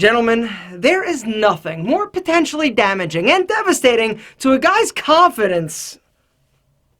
Gentlemen, there is nothing more potentially damaging and devastating to a guy's confidence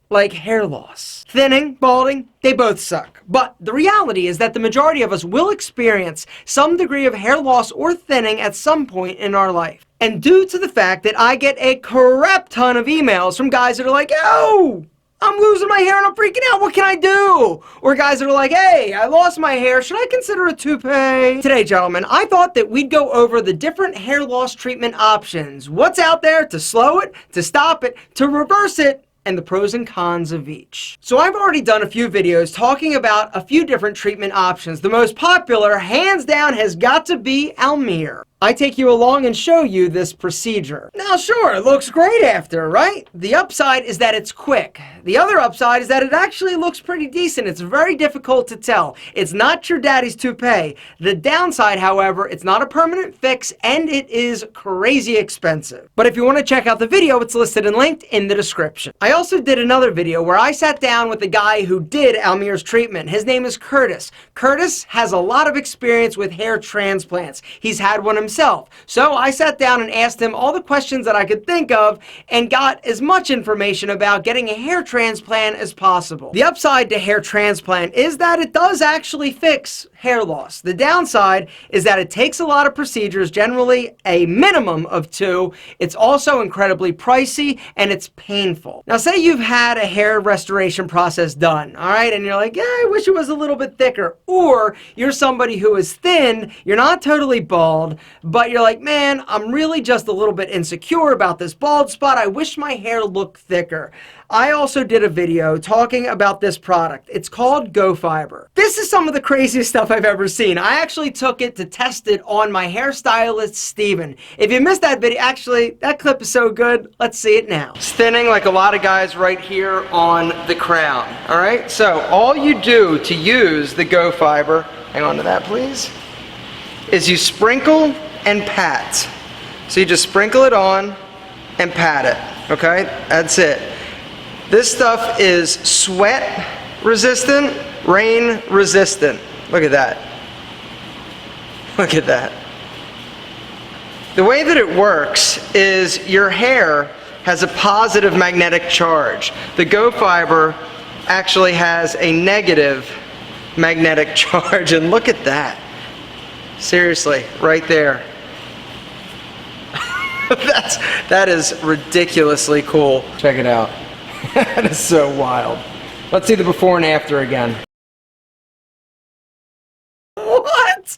like hair loss. Thinning, balding, they both suck. But the reality is that the majority of us will experience some degree of hair loss or thinning at some point in our life. And due to the fact that I get a crap ton of emails from guys that are like, "Oh, I'm losing my hair and I'm freaking out, what can I do?" Or guys that are like, "Hey, I lost my hair, should I consider a toupee?" Today, gentlemen, I thought that we'd go over the different hair loss treatment options, what's out there to slow it, to stop it, to reverse it, and the pros and cons of each. So I've already done a few videos talking about a few different treatment options. The most popular, hands down, has got to be Almir. I take you along and show you this procedure. Now sure, it looks great after, right? The upside is that it's quick. The other upside is that it actually looks pretty decent. It's very difficult to tell. It's not your daddy's toupee. The downside, however, it's not a permanent fix and it is crazy expensive. But if you want to check out the video, it's listed and linked in the description. I also did another video where I sat down with the guy who did Almir's treatment. His name is Curtis. Curtis has a lot of experience with hair transplants. He's had one himself. So I sat down and asked him all the questions that I could think of and got as much information about getting a hair transplant as possible. The upside to hair transplant is that it does actually fix hair loss. The downside is that it takes a lot of procedures, generally a minimum of 2. It's also incredibly pricey and it's painful. Now say you've had a hair restoration process done, all right, and you're like, "Yeah, I wish it was a little bit thicker." Or you're somebody who is thin, you're not totally bald, but you're like, "Man, I'm really just a little bit insecure about this bald spot. I wish my hair looked thicker." I also did a video talking about this product. It's called Go Fiber. This is some of the craziest stuff I've ever seen. I actually took it to test it on my hairstylist, Steven. If you missed that video, actually, that clip is so good. Let's see it now. It's thinning like a lot of guys right here on the crown. All right, so all you do to use the Go Fiber, hang on to that please, is you sprinkle and pat. So you just sprinkle it on and pat it, okay? That's it. This stuff is sweat resistant, rain resistant. Look at that. Look at that. The way that it works is your hair has a positive magnetic charge. The Go Fiber actually has a negative magnetic charge, and look at that. Seriously, right there. That is ridiculously cool. Check it out. That is so wild. Let's see the before and after again. What?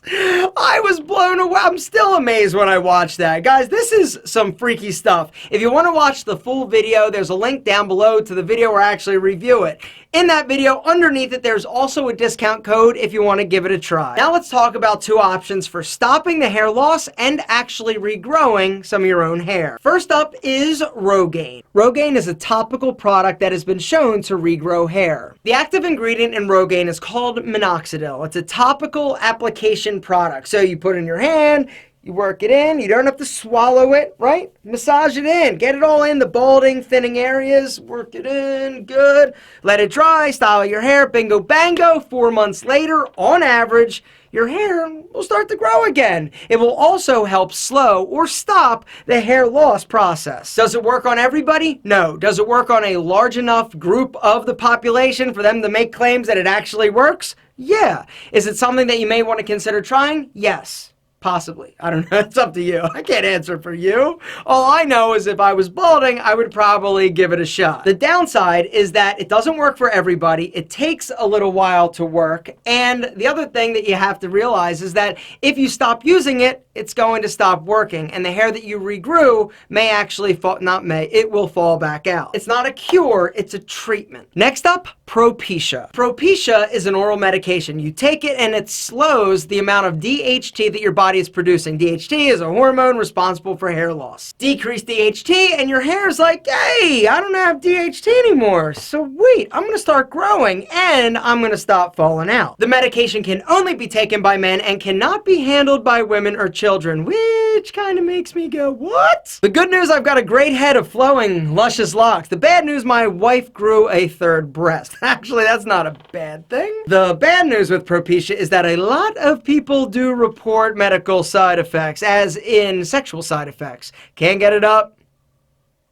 I was blown away. I'm still amazed when I watched that. Guys, this is some freaky stuff. If you want to watch the full video, there's a link down below to the video where I actually review it. In that video, underneath it, there's also a discount code if you want to give it a try. Now let's talk about 2 options for stopping the hair loss and actually regrowing some of your own hair. First up is Rogaine. Rogaine is a topical product that has been shown to regrow hair. The active ingredient in Rogaine is called minoxidil. It's a topical application product. So you put it in your hand, you work it in, you don't have to swallow it, right? Massage it in, get it all in the balding, thinning areas, work it in, good. Let it dry, style your hair, bingo bango. 4 months later, on average, your hair will start to grow again. It will also help slow or stop the hair loss process. Does it work on everybody? No. Does it work on a large enough group of the population for them to make claims that it actually works? Yeah. Is it something that you may want to consider trying? Yes. Possibly. I don't know. It's up to you. I can't answer for you. All I know is if I was balding, I would probably give it a shot. The downside is that it doesn't work for everybody. It takes a little while to work. And the other thing that you have to realize is that if you stop using it, it's going to stop working. And the hair that you regrew may actually fall, it will fall back out. It's not a cure, it's a treatment. Next up, Propecia. Propecia is an oral medication. You take it and it slows the amount of DHT that your body is producing. DHT is a hormone responsible for hair loss. Decrease DHT and your hair is like, hey, I don't have DHT anymore. Sweet, I'm gonna start growing and I'm gonna stop falling out. The medication can only be taken by men and cannot be handled by women or children, which kind of makes me go, what? The good news, I've got a great head of flowing, luscious locks. The bad news, my wife grew a 3rd breast. Actually, that's not a bad thing. The bad news with Propecia is that a lot of people do report medical medical side effects, as in sexual side effects. Can't get it up,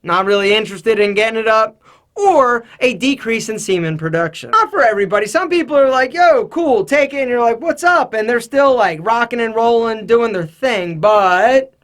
not really interested in getting it up, or a decrease in semen production. Not for everybody. Some people are like, yo, cool, take it, and you're like, what's up? And they're still like rocking and rolling, doing their thing, but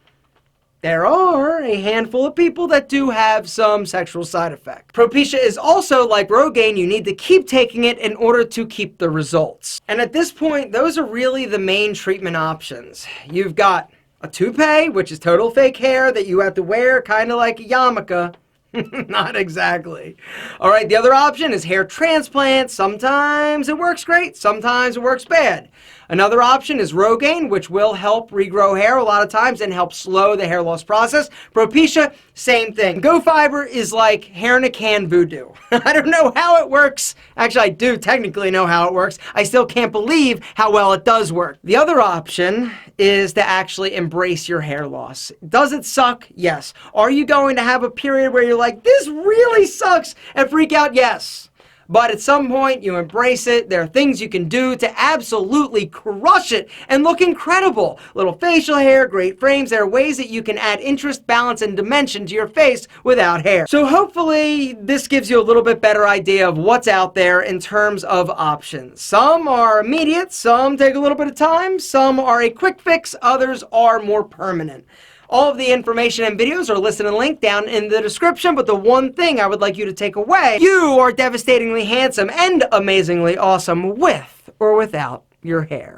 there are a handful of people that do have some sexual side effects. Propecia is also like Rogaine. You need to keep taking it in order to keep the results. And at this point, those are really the main treatment options. You've got a toupee, which is total fake hair that you have to wear, kind of like a yarmulke. Not exactly. All right, the other option is hair transplant. Sometimes it works great, sometimes it works bad. Another option is Rogaine, which will help regrow hair a lot of times and help slow the hair loss process. Propecia, same thing. Go Fiber is like hair in a can voodoo. I don't know how it works. Actually, I do technically know how it works. I still can't believe how well it does work. The other option is to actually embrace your hair loss. Does it suck? Yes. Are you going to have a period where you're like, this really sucks, and freak out? Yes. But at some point, you embrace it. There are things you can do to absolutely crush it and look incredible. Little facial hair, great frames. There are ways that you can add interest, balance, and dimension to your face without hair. So hopefully, this gives you a little bit better idea of what's out there in terms of options. Some are immediate, some take a little bit of time, some are a quick fix, others are more permanent. All of the information and videos are listed and linked down in the description, but the one thing I would like you to take away, you are devastatingly handsome and amazingly awesome with or without your hair.